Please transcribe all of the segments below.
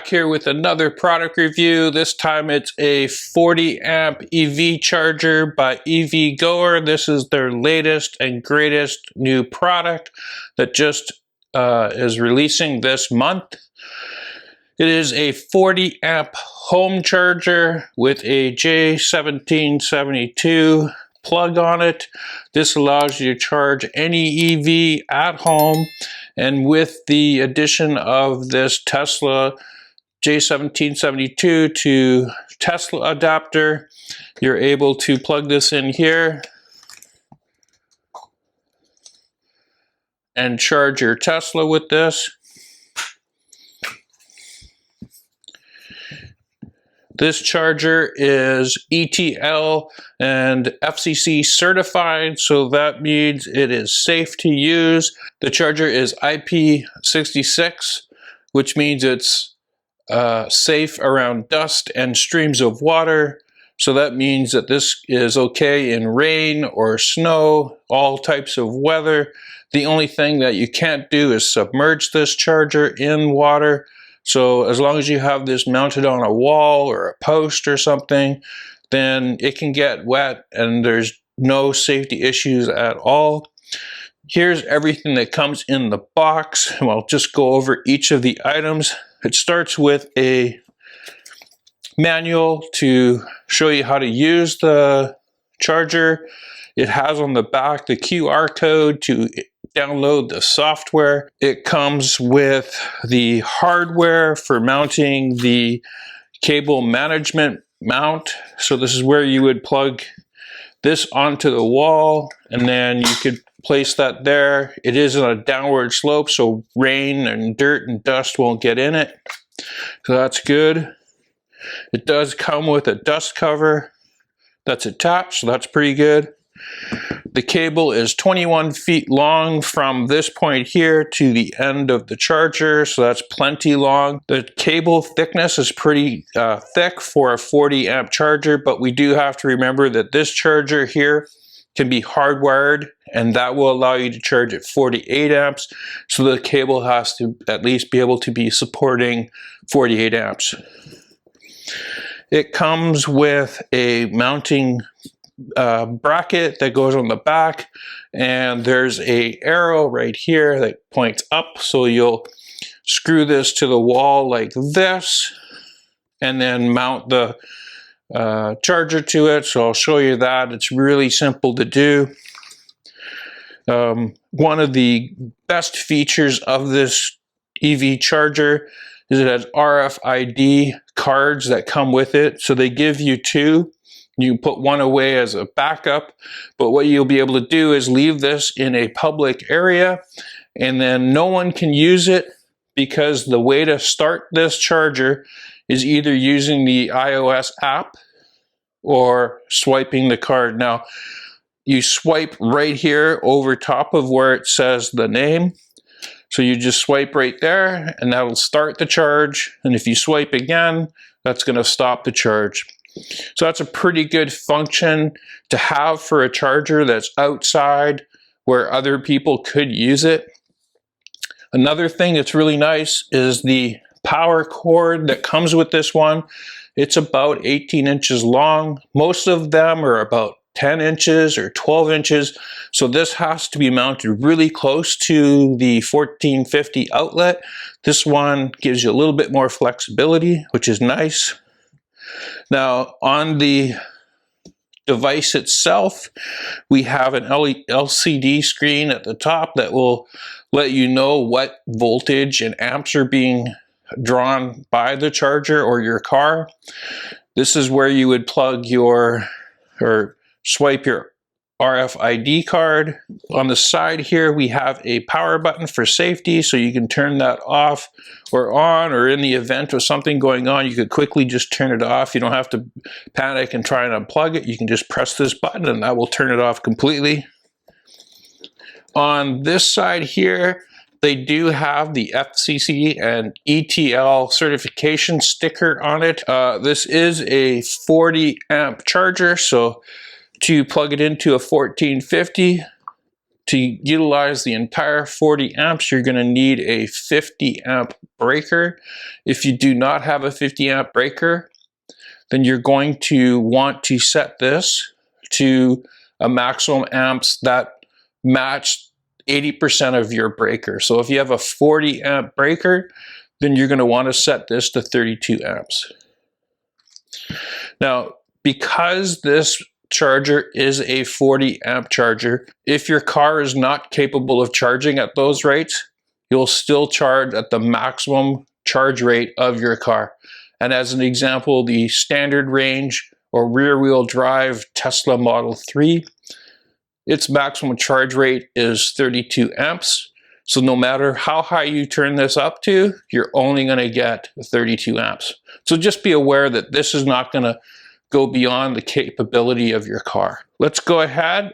here with another product review. This time it's a 40 amp EV charger by EVGOER. This is their latest and greatest new product that just is releasing this month. It is a 40 amp home charger with a J1772 plug on it. This allows you to charge any EV at home, and with the addition of this Tesla J1772 to Tesla adapter, you're able to plug this in here and charge your Tesla with this. This charger is ETL and FCC certified, so that means it is safe to use. The charger is IP66, which means it's safe around dust and streams of water. So that means that this is okay in rain or snow, all types of weather. The only thing that you can't do is submerge this charger in water. So as long as you have this mounted on a wall or a post or something, then it can get wet and there's no safety issues at all. Here's everything that comes in the box. I'll just go over each of the items. It starts with a manual to show you how to use the charger. It has on the back the QR code to download the software. It comes with the hardware for mounting the cable management mount. So this is where you would plug this onto the wall, and then you could place that there. It is on a downward slope, so rain and dirt and dust won't get in it. So that's good. It does come with a dust cover that's attached, so that's pretty good. The cable is 21 feet long from this point here to the end of the charger, so that's plenty long. The cable thickness is pretty thick for a 40 amp charger, but we do have to remember that this charger here can be hardwired, and that will allow you to charge at 48 amps. So the cable has to at least be able to be supporting 48 amps. It comes with a mounting bracket that goes on the back, and there's a arrow right here that points up, so you'll screw this to the wall like this and then mount the charger to it. So I'll show you that. It's really simple to do. One of the best features of this EV charger is it has RFID cards that come with it. So they give you two. You put one away as a backup, but what you'll be able to do is leave this in a public area, and then no one can use it, because the way to start this charger is either using the iOS app or swiping the card. Now, you swipe right here over top of where it says the name. So you just swipe right there, and that'll start the charge. And if you swipe again, that's going to stop the charge. So that's a pretty good function to have for a charger that's outside where other people could use it. Another thing that's really nice is the power cord that comes with this one. It's about 18 inches long. Most of them are about 10 inches or 12 inches. So this has to be mounted really close to the 1450 outlet. This one gives you a little bit more flexibility, which is nice. Now, on the device itself, we have an LCD screen at the top that will let you know what voltage and amps are being drawn by the charger or your car. This is where you would plug your, or swipe your RFID card. On the side here, we have a power button for safety, so you can turn that off or on, or in the event of something going on, you could quickly just turn it off. You don't have to panic and try and unplug it. You can just press this button and that will turn it off completely. On this side here, they do have the FCC and ETL certification sticker on it. This is a 40 amp charger, so to plug it into a 1450, to utilize the entire 40 amps, you're going to need a 50 amp breaker. If you do not have a 50 amp breaker, then you're going to want to set this to a maximum amps that match 80% of your breaker. So if you have a 40 amp breaker, then you're going to want to set this to 32 amps. Now, because this charger is a 40 amp charger, if your car is not capable of charging at those rates, you'll still charge at the maximum charge rate of your car. And as an example, the standard range or rear wheel drive Tesla Model 3, its maximum charge rate is 32 amps. So no matter how high you turn this up to, you're only going to get 32 amps. So just be aware that this is not going to go beyond the capability of your car. Let's go ahead.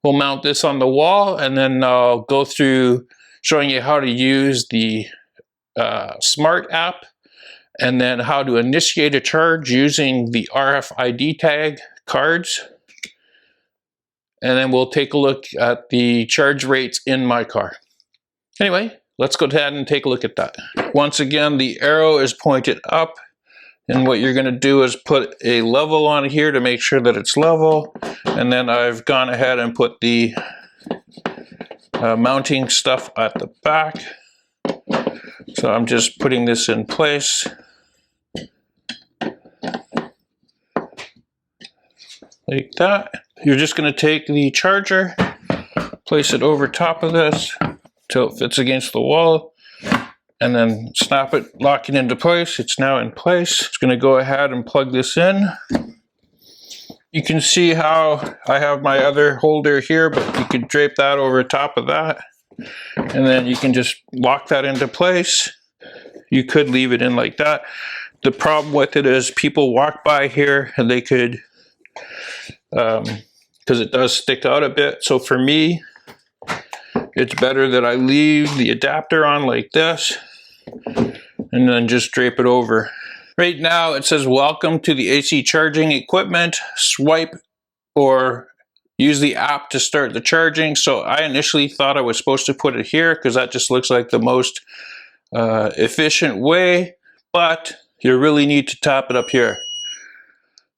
We'll mount this on the wall, and then I'll go through showing you how to use the Smart app, and then how to initiate a charge using the RFID tag cards. And then we'll take a look at the charge rates in my car. Anyway, let's go ahead and take a look at that. Once again, the arrow is pointed up. And what you're going to do is put a level on here to make sure that it's level. And then I've gone ahead and put the mounting stuff at the back. So I'm just putting this in place. Like that. You're just going to take the charger, place it over top of this till it fits against the wall, and then snap it, lock it into place. It's now in place. It's going to go ahead and plug this in. You can see how I have my other holder here, but you could drape that over top of that. And then you can just lock that into place. You could leave it in like that. The problem with it is people walk by here and they could, because it does stick out a bit. So for me, it's better that I leave the adapter on like this and then just drape it over. Right now it says welcome to the AC charging equipment. Swipe or use the app to start the charging. So I initially thought I was supposed to put it here because that just looks like the most efficient way, but you really need to tap it up here.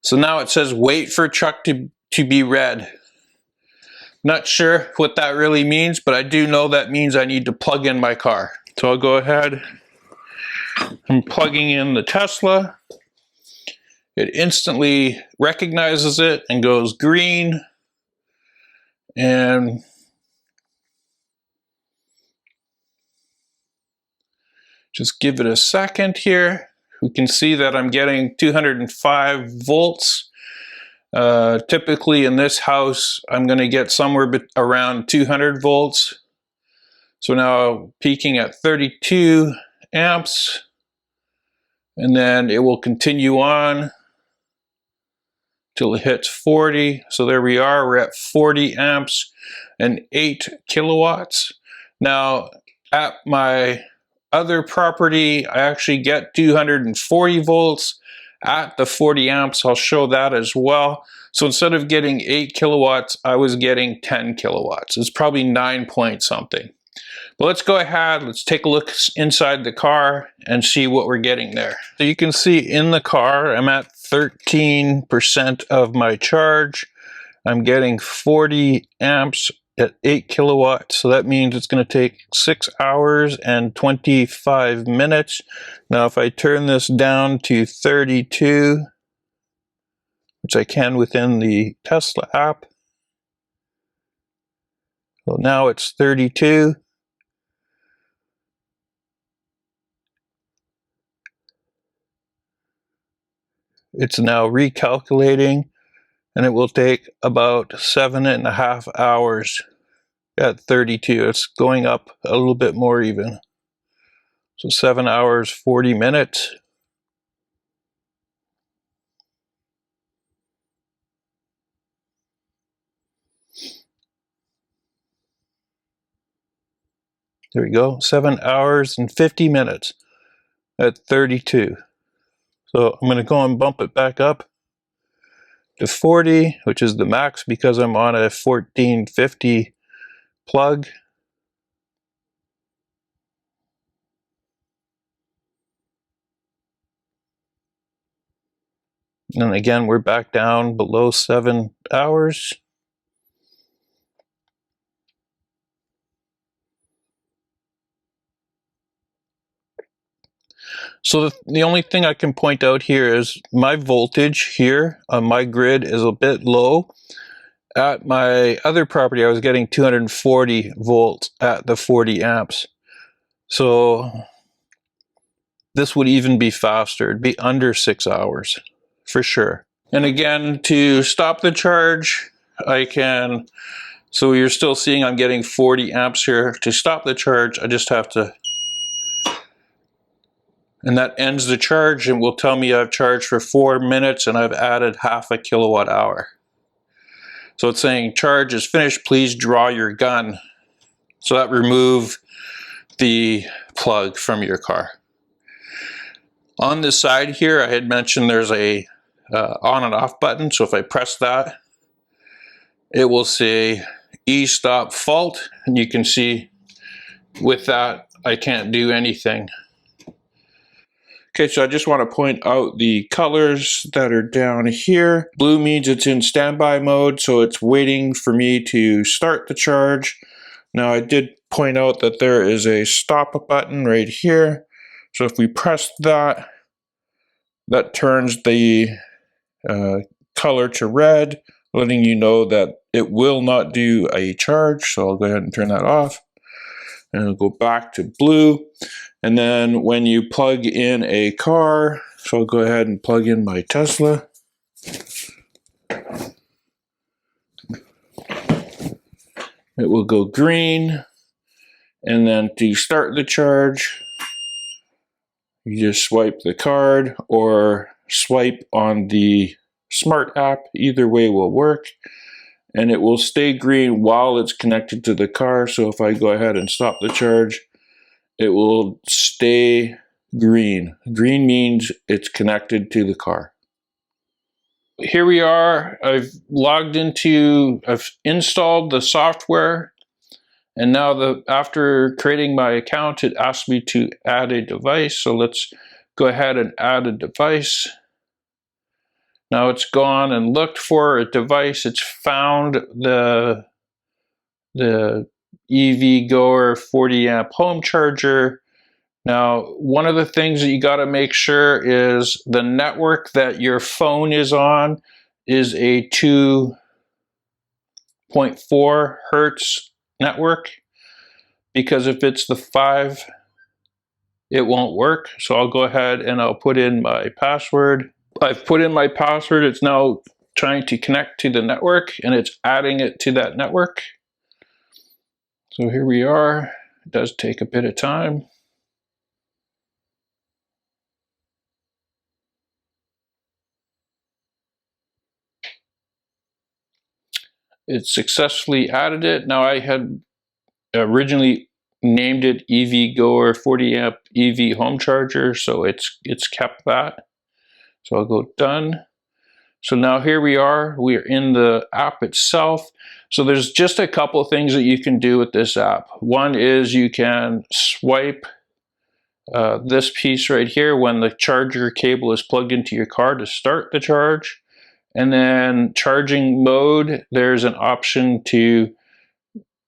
So now it says wait for truck to be read. Not sure what that really means, but I do know that means I need to plug in my car. So I'll go ahead. I'm plugging in the Tesla. It instantly recognizes it and goes green. And just give it a second here. We can see that I'm getting 205 volts. Typically in this house, I'm going to get somewhere around 200 volts. So now peaking at 32 amps, and then it will continue on till it hits 40. So there we are, we're at 40 amps and 8 kilowatts. Now at my other property, I actually get 240 volts at the 40 amps. I'll show that as well. So instead of getting 8 kilowatts, I was getting 10 kilowatts. It's probably 9 point something. But let's go ahead, let's take a look inside the car and see what we're getting there. So you can see in the car, I'm at 13% of my charge. I'm getting 40 amps at 8 kilowatts. So that means it's going to take 6 hours and 25 minutes. Now, if I turn this down to 32, which I can within the Tesla app. Well, now it's 32. It's now recalculating, and it will take about 7.5 hours at 32. It's going up a little bit more even. So 7 hours, 40 minutes. There we go, 7 hours and 50 minutes at 32. So I'm going to go and bump it back up to 40, which is the max because I'm on a 1450 plug. And again, we're back down below 7 hours. So the only thing I can point out here is my voltage here on my grid is a bit low. At my other property, I was getting 240 volts at the 40 amps. So this would even be faster. It'd be under 6 hours for sure. And again, to stop the charge, I can, so you're still seeing I'm getting 40 amps here. To stop the charge, I just have to, and that ends the charge and will tell me I've charged for 4 minutes and I've added half a kilowatt hour. So it's saying charge is finished, please draw your gun. So that remove the plug from your car. On this side here, I had mentioned there's a on and off button. So if I press that, it will say e-stop fault. And you can see with that, I can't do anything. Okay, so I just want to point out the colors that are down here. Blue means it's in standby mode, so it's waiting for me to start the charge. Now I did point out that there is a stop button right here. So if we press that, that turns the color to red, letting you know that it will not do a charge. So I'll go ahead and turn that off. And it'll go back to blue. And then when you plug in a car, so I'll go ahead and plug in my Tesla. It will go green. And then to start the charge, you just swipe the card or swipe on the smart app. Either way will work. And it will stay green while it's connected to the car. So if I go ahead and stop the charge, it will stay green. Green means it's connected to the car. Here we are. I've installed the software. And now after creating my account, it asked me to add a device. So let's go ahead and add a device. Now it's gone and looked for a device. It's found the EVGOER 40 amp home charger. Now, one of the things that you got to make sure is the network that your phone is on is a 2.4 hertz network, because if it's the 5, it won't work. So I'll go ahead and I'll put in my password. I've put in my password. It's now trying to connect to the network and it's adding it to that network. So here we are. It does take a bit of time. It successfully added it. Now I had originally named it EVGOER 40 amp EV home charger, so it's kept that. So I'll go done. So now here we are in the app itself. So there's just a couple of things that you can do with this app. One is you can swipe this piece right here when the charger cable is plugged into your car to start the charge. And then charging mode, there's an option to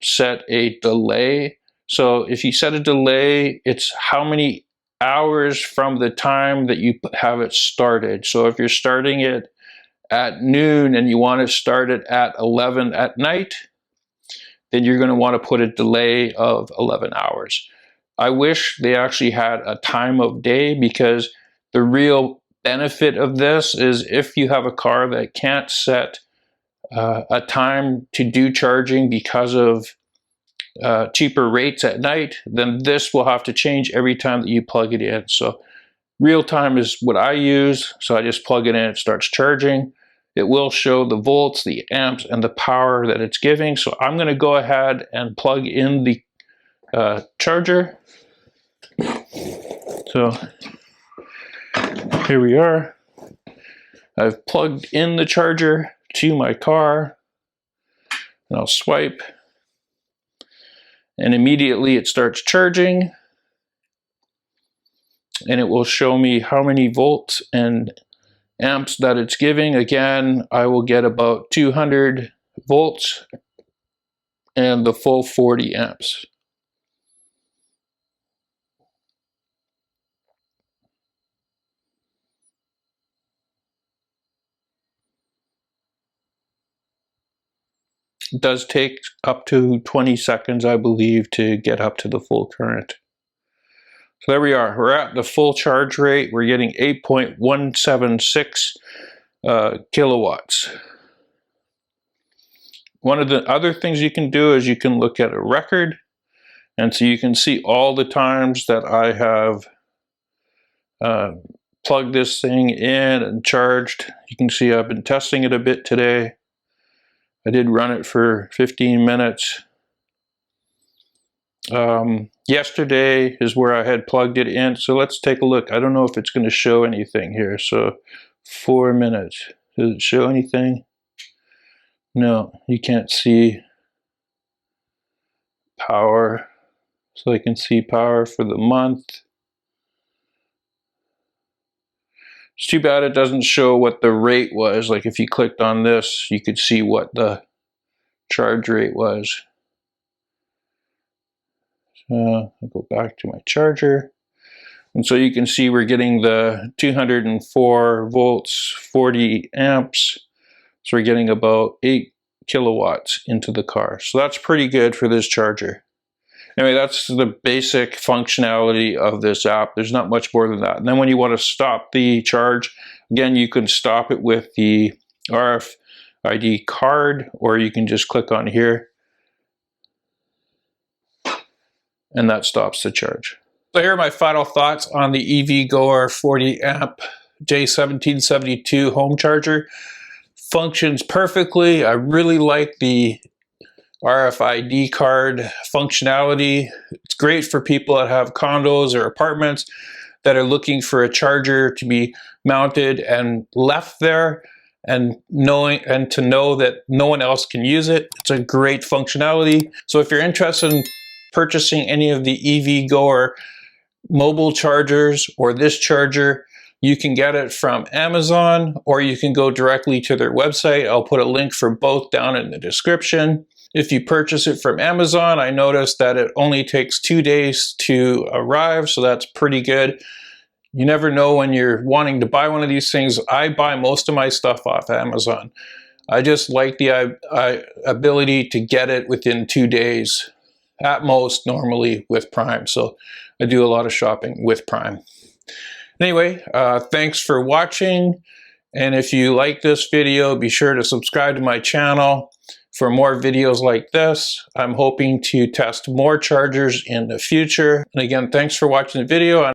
set a delay. So if you set a delay, it's how many hours from the time that you have it started. So if you're starting it at noon and you want to start it at 11 at night, then you're going to want to put a delay of 11 hours. I wish they actually had a time of day, because the real benefit of this is if you have a car that can't set a time to do charging because of cheaper rates at night, then this will have to change every time that you plug it in. So real time is what I use. So I just plug it in, it starts charging. It will show the volts, the amps, and the power that it's giving. So I'm going to go ahead and plug in the charger. So here we are. I've plugged in the charger to my car, and I'll swipe. and immediately it starts charging, and it will show me how many volts and amps that it's giving. Again, I will get about 200 volts and the full 40 amps. It does take up to 20 seconds, I believe, to get up to the full current. So there we are. We're at the full charge rate. We're getting 8.176 kilowatts. One of the other things you can do is you can look at a record, and so you can see all the times that I have plugged this thing in and charged. You can see I've been testing it a bit today. I did run it for 15 minutes. Yesterday is where I had plugged it in. So let's take a look. I don't know if it's going to show anything here. So 4 minutes. Does it show anything? No, you can't see power. So I can see power for the month. It's too bad it doesn't show what the rate was. Like if you clicked on this, you could see what the charge rate was. So I'll go back to my charger. And so you can see we're getting the 204 volts, 40 amps. So we're getting about 8 kilowatts into the car. So that's pretty good for this charger. Anyway, that's the basic functionality of this app. There's not much more than that. And then when you want to stop the charge, again, you can stop it with the RFID card, or you can just click on here, and that stops the charge. So here are my final thoughts on the EVGOER 40 amp J1772 Home Charger. Functions perfectly. I really like the RFID card functionality. It's great for people that have condos or apartments that are looking for a charger to be mounted and left there, and to know that no one else can use it. It's a great functionality. So if you're interested in purchasing any of the EVGOER mobile chargers or this charger, you can get it from Amazon, or you can go directly to their website. I'll put a link for both down in the description. If you purchase it from Amazon, I noticed that it only takes 2 days to arrive, so that's pretty good. You never know when you're wanting to buy one of these things. I buy most of my stuff off Amazon. I just like the ability to get it within 2 days, at most, normally with Prime. So I do a lot of shopping with Prime. Anyway, thanks for watching. And if you like this video, be sure to subscribe to my channel for more videos like this. I'm hoping to test more chargers in the future. And again, thanks for watching the video.